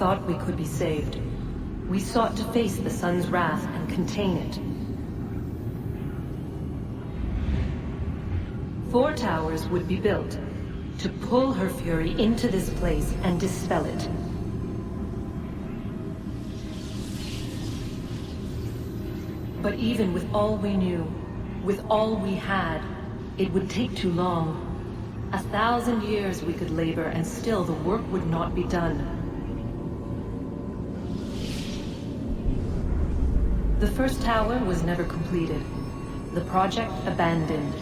thought we could be saved, we sought to face the sun's wrath and contain it. 4 towers would be built to pull her fury into this place and dispel it. But even with all we knew, with all we had, it would take too long. 1,000 years we could labor and still the work would not be done. The first tower was never completed. The project abandoned.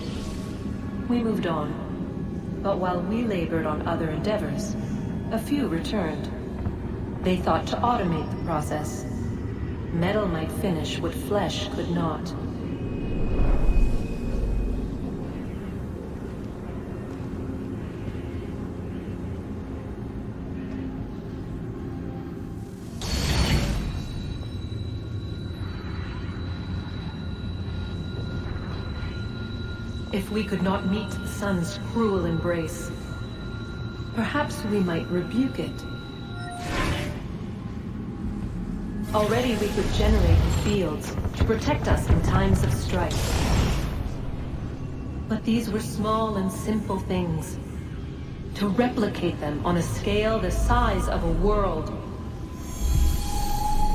We moved on. But while we labored on other endeavors, a few returned. They thought to automate the process. Metal might finish what flesh could not. If we could not meet the sun's cruel embrace, perhaps we might rebuke it. Already we could generate fields to protect us in times of strife. But these were small and simple things. To replicate them on a scale the size of a world,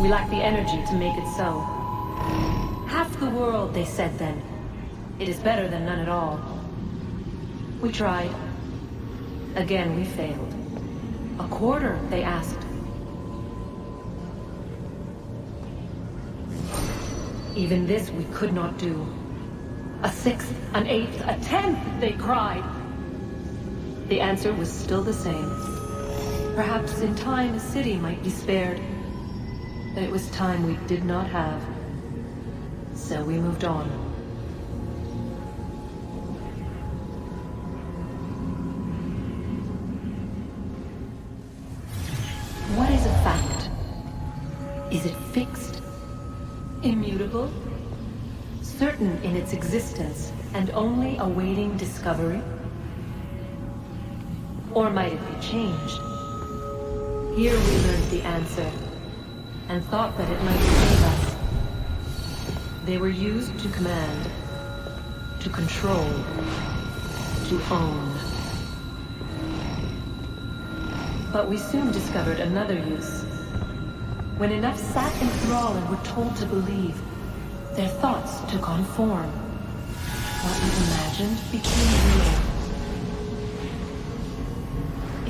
we lacked the energy to make it so. Half the world, they said then. It is better than none at all. We tried. Again, we failed. A quarter, they asked. Even this we could not do. A 1/6, an 1/8, a 1/10, they cried. The answer was still the same. Perhaps in time a city might be spared. But it was time we did not have. So we moved on. What is a fact? Is it fixed? Immutable? Certain in its existence and only awaiting discovery? Or might it be changed? Here we learned the answer and thought that it might save us. They were used to command, to control, to own. But we soon discovered another use. When enough sat in thrall and were told to believe, their thoughts took on form. What we imagined became real.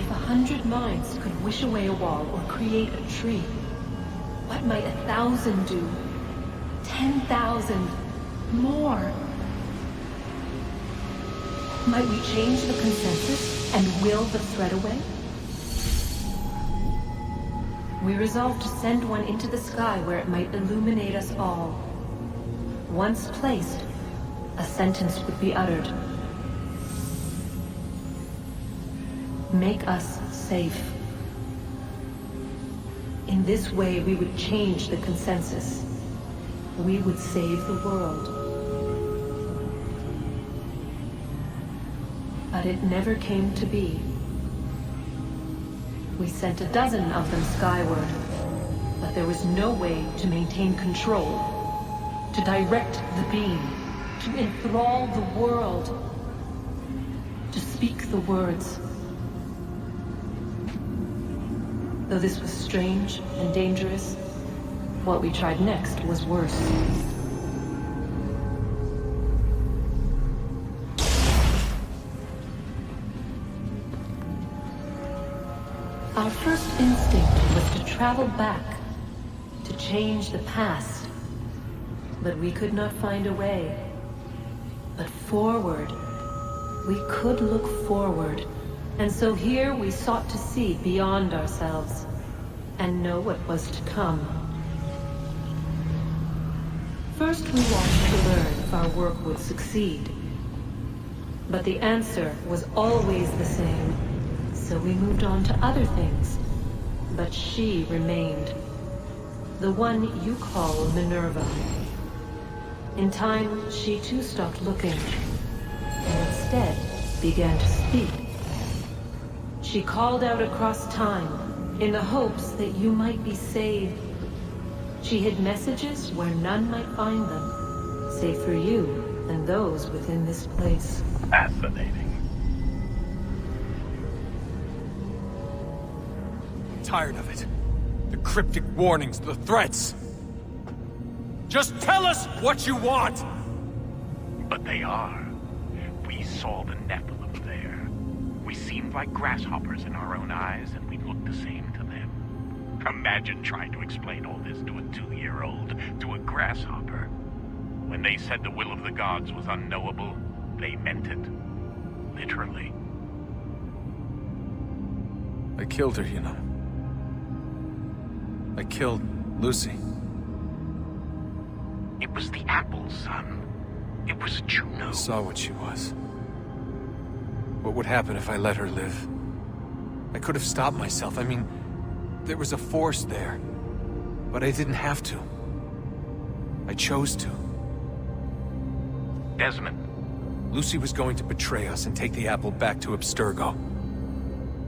If 100 minds could wish away a wall or create a tree, what might 1,000 do? 10,000? More? Might we change the consensus and will the thread away? We resolved to send one into the sky where it might illuminate us all. Once placed, a sentence would be uttered. Make us safe. In this way, we would change the consensus. We would save the world. But it never came to be. We sent a dozen of them skyward, but there was no way to maintain control, to direct the beam, to enthrall the world, to speak the words. Though this was strange and dangerous, what we tried next was worse. Our first instinct was to travel back, to change the past. But we could not find a way. But forward, we could look forward. And so here we sought to see beyond ourselves and know what was to come. First we watched to learn if our work would succeed. But the answer was always the same. So we moved on to other things. But she remained. The one you call Minerva. In time, she too stopped looking, and instead began to speak. She called out across time, in the hopes that you might be saved. She hid messages where none might find them, save for you and those within this place. Fascinating. I'm tired of it. The cryptic warnings, the threats. Just tell us what you want! But they are. We saw the Nephilim there. We seemed like grasshoppers in our own eyes, and we looked the same to them. Imagine trying to explain all this to a 2-year-old, to a grasshopper. When they said the will of the gods was unknowable, they meant it. Literally. I killed her, you know. I killed Lucy. It was the apple, son. It was Juno. I saw what she was. What would happen if I let her live? I could have stopped myself. I mean, there was a force there. But I didn't have to. I chose to. Desmond. Lucy was going to betray us and take the apple back to Abstergo.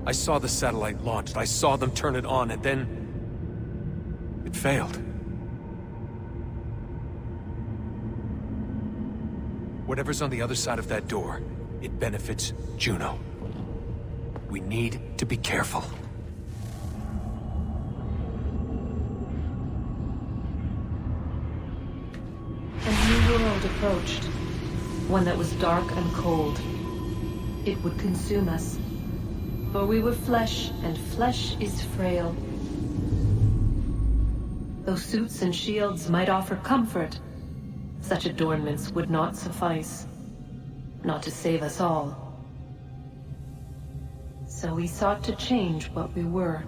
I saw the satellite launched. I saw them turn it on, and then... it failed. Whatever's on the other side of that door, it benefits Juno. We need to be careful. A new world approached. One that was dark and cold. It would consume us. For we were flesh, and flesh is frail. Though suits and shields might offer comfort, such adornments would not suffice. Not to save us all. So we sought to change what we were.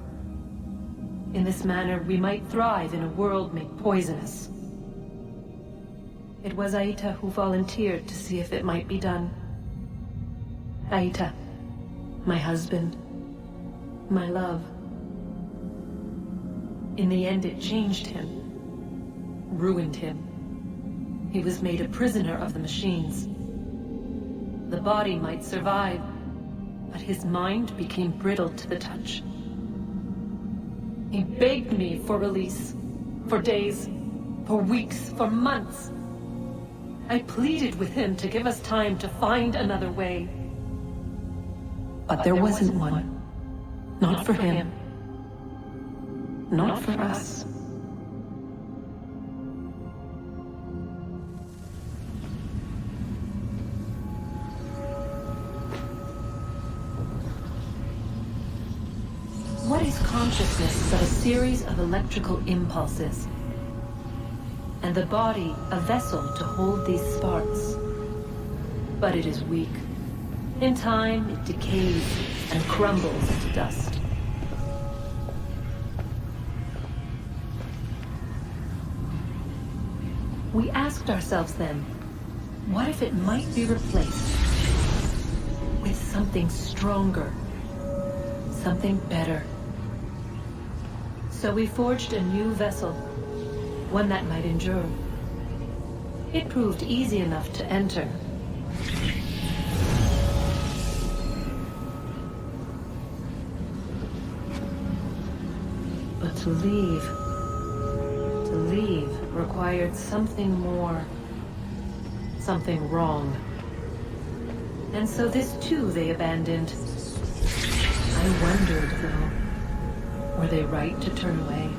In this manner, we might thrive in a world made poisonous. It was Aita who volunteered to see if it might be done. Aita, my husband, my love. In the end, it changed him, ruined him. He was made a prisoner of the machines. The body might survive, but his mind became brittle to the touch. He begged me for release, for days, for weeks, for months. I pleaded with him to give us time to find another way. But there wasn't one. Not for him. Not for us. What is consciousness but a series of electrical impulses? And the body a vessel to hold these sparks. But it is weak. In time, it decays and crumbles to dust. We asked ourselves then, what if it might be replaced with something stronger, something better? So we forged a new vessel, one that might endure. It proved easy enough to enter. But to leave required something more, something wrong. And so this too they abandoned. I wondered, though, were they right to turn away?